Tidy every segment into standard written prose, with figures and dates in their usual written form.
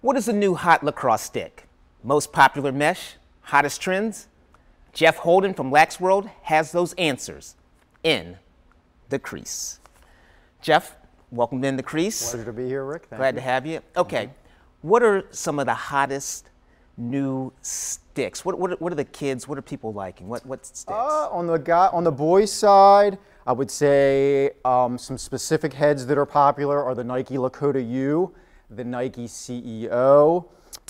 What is the new hot lacrosse stick? Most popular mesh? Hottest trends? Jeff Holden from Laxworld has those answers in The Crease. Jeff, welcome in The Crease. Pleasure to be here, Rick. Thank Glad you. to have you. Okay, what are some of the hottest new sticks? What are the kids, what are people liking? What sticks? On the boys' side, I would say some specific heads that are popular are the Nike Lakota U, the Nike CEO,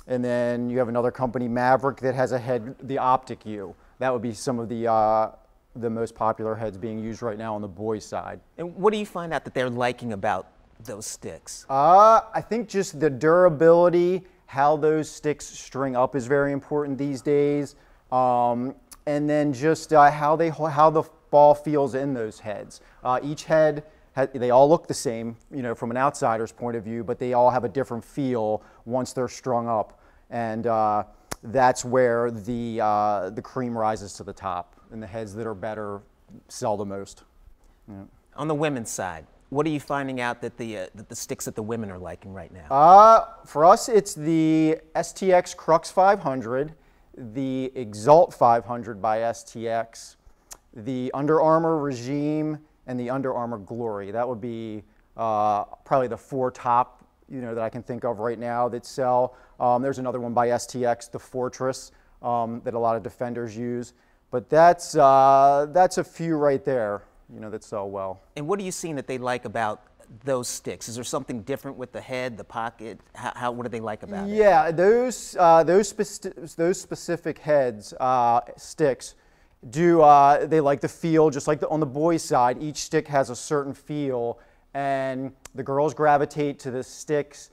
and then you have another company, Maverick, that has a head, the Optic U. That would be some of the most popular heads being used right now on the boys' side. And what do you find out that they're liking about those sticks? I think just the durability, how those sticks string up is very important these days, and then just how the ball feels in those heads. Each head, they all look the same, you know, from an outsider's point of view, but they all have a different feel once they're strung up, and that's where the cream rises to the top, and the heads that are better sell the most. Yeah. On the women's side, what are you finding out that the sticks that the women are liking right now? For us, it's the STX Crux 500, the Exalt 500 by STX, the Under Armour Regime, and the Under Armour Glory. That would be probably the four top, you know, that I can think of right now that sell. There's another one by STX, the Fortress, that a lot of defenders use. But that's a few right there, you know, that sell well. And what are you seeing that they like about those sticks? Is there something different with the head, the pocket? What do they like about it? Yeah, those specific heads, sticks, they like the feel, just like on the boys' side. Each stick has a certain feel, and the girls gravitate to the sticks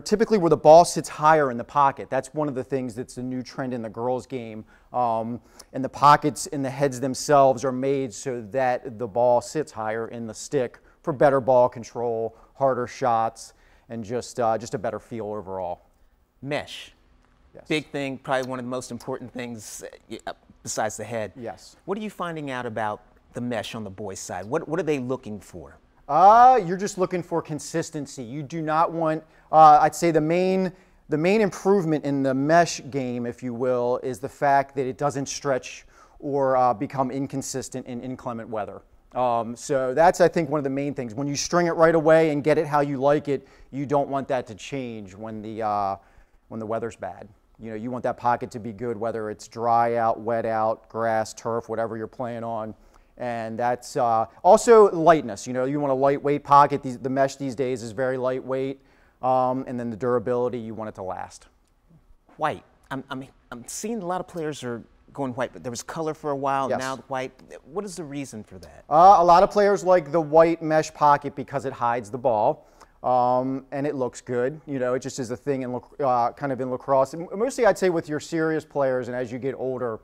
typically where the ball sits higher in the pocket. That's one of the things that's a new trend in the girls' game. And the pockets in the heads themselves are made so that the ball sits higher in the stick for better ball control, harder shots, and just a better feel overall. Mesh. Yes. Big thing, probably one of the most important things besides the head. Yes. What are you finding out about the mesh on the boys' side? What are they looking for? You're just looking for consistency. You do not want, I'd say the main improvement in the mesh game, if you will, is the fact that it doesn't stretch or become inconsistent in inclement weather. So that's, I think, one of the main things. When you string it right away and get it how you like it, you don't want that to change when the weather's bad. You know, you want that pocket to be good, whether it's dry out, wet out, grass, turf, whatever you're playing on. And that's also lightness. You know, you want a lightweight pocket. The mesh these days is very lightweight. And then the durability, you want it to last. White. I'm seeing a lot of players are going white, but there was color for a while, yes. Now white. What is the reason for that? A lot of players like the white mesh pocket because it hides the ball. And it looks good. You know, it just is a thing in kind of in lacrosse. And mostly, I'd say with your serious players, and as you get older,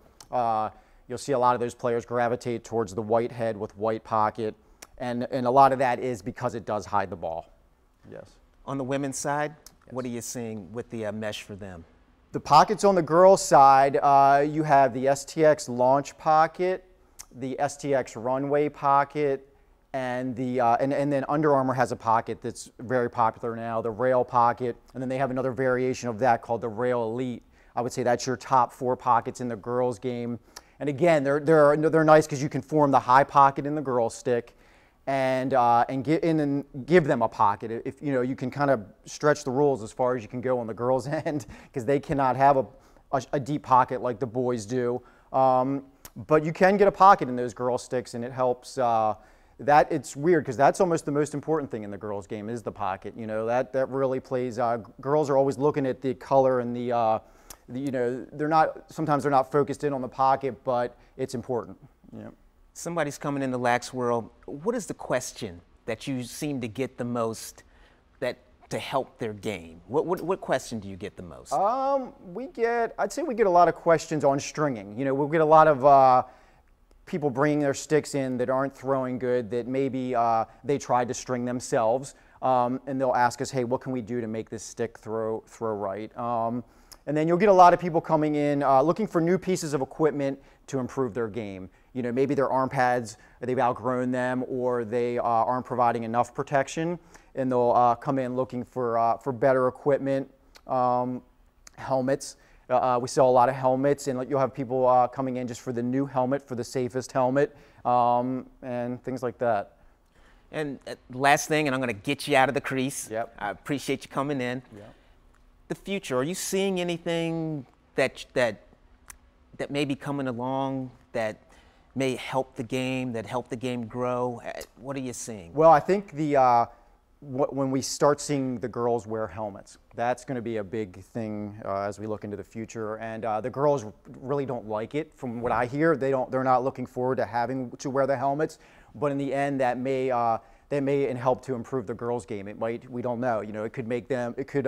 you'll see a lot of those players gravitate towards the white head with white pocket, and a lot of that is because it does hide the ball. Yes. On the women's side, yes. What are you seeing with the mesh for them? The pockets on the girls' side, you have the STX Launch Pocket, the STX Runway Pocket, and then Under Armour has a pocket that's very popular now, the Rail Pocket, and then they have another variation of that called the Rail Elite. I would say that's your top four pockets in the girls' game. And again, they're nice because you can form the high pocket in the girls' stick, and give them a pocket. If you know, you can kind of stretch the rules as far as you can go on the girls' end because they cannot have a deep pocket like the boys do. But you can get a pocket in those girls' sticks, and it helps. It's weird because that's almost the most important thing in the girls' game is the pocket. You know, that really plays. Girls are always looking at the color and you know, sometimes they're not focused in on the pocket, but it's important. You know. Somebody's coming into Laxworld. What is the question that you seem to get the most to help their game? What question do you get the most? I'd say we get a lot of questions on stringing. You know, we'll get a lot of people bringing their sticks in that aren't throwing good, that maybe they tried to string themselves, and they'll ask us, hey, what can we do to make this stick throw right? And then you'll get a lot of people coming in looking for new pieces of equipment to improve their game. You know, maybe their arm pads, they've outgrown them, or they aren't providing enough protection, and they'll come in looking for better equipment. helmets. We sell a lot of helmets, and you'll have people coming in just for the new helmet, for the safest helmet, and things like that. And last thing, and I'm going to get you out of the crease. Yep. I appreciate you coming in. Yep. The future, are you seeing anything that may be coming along that may help the game, grow? What are you seeing? Well, I think when we start seeing the girls wear helmets, that's going to be a big thing as we look into the future. And the girls really don't like it, from what I hear. They're not looking forward to having to wear the helmets. But in the end, that may help to improve the girls' game. It might. We don't know. You know, it could make them. It could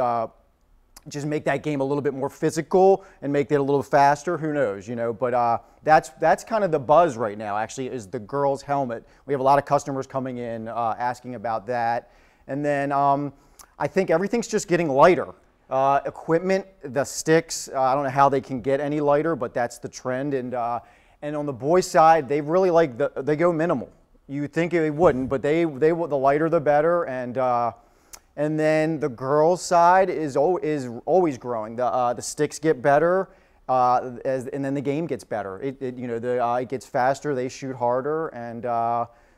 just make that game a little bit more physical and make it a little faster. Who knows? You know. But that's kind of the buzz right now. Actually, is the girls' helmet. We have a lot of customers coming in asking about that. And then I think everything's just getting lighter. Equipment, the sticks. I don't know how they can get any lighter, but that's the trend. And on the boys' side, they really they go minimal. You would think they wouldn't, but the lighter the better. And then the girls' side is always growing. The sticks get better, and then the game gets better. It gets faster. They shoot harder, and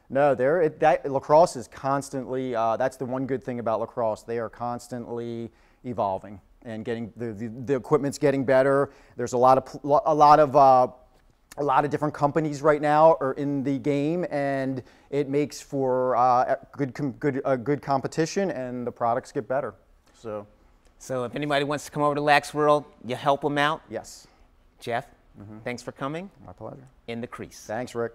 lacrosse is constantly. That's the one good thing about lacrosse. They are constantly evolving and getting the equipment's getting better. There's a lot of different companies right now are in the game, and it makes for good competition, and the products get better. So if anybody wants to come over to Laxworld, you help them out. Yes. Jeff, thanks for coming. My pleasure. In the crease. Thanks, Rick.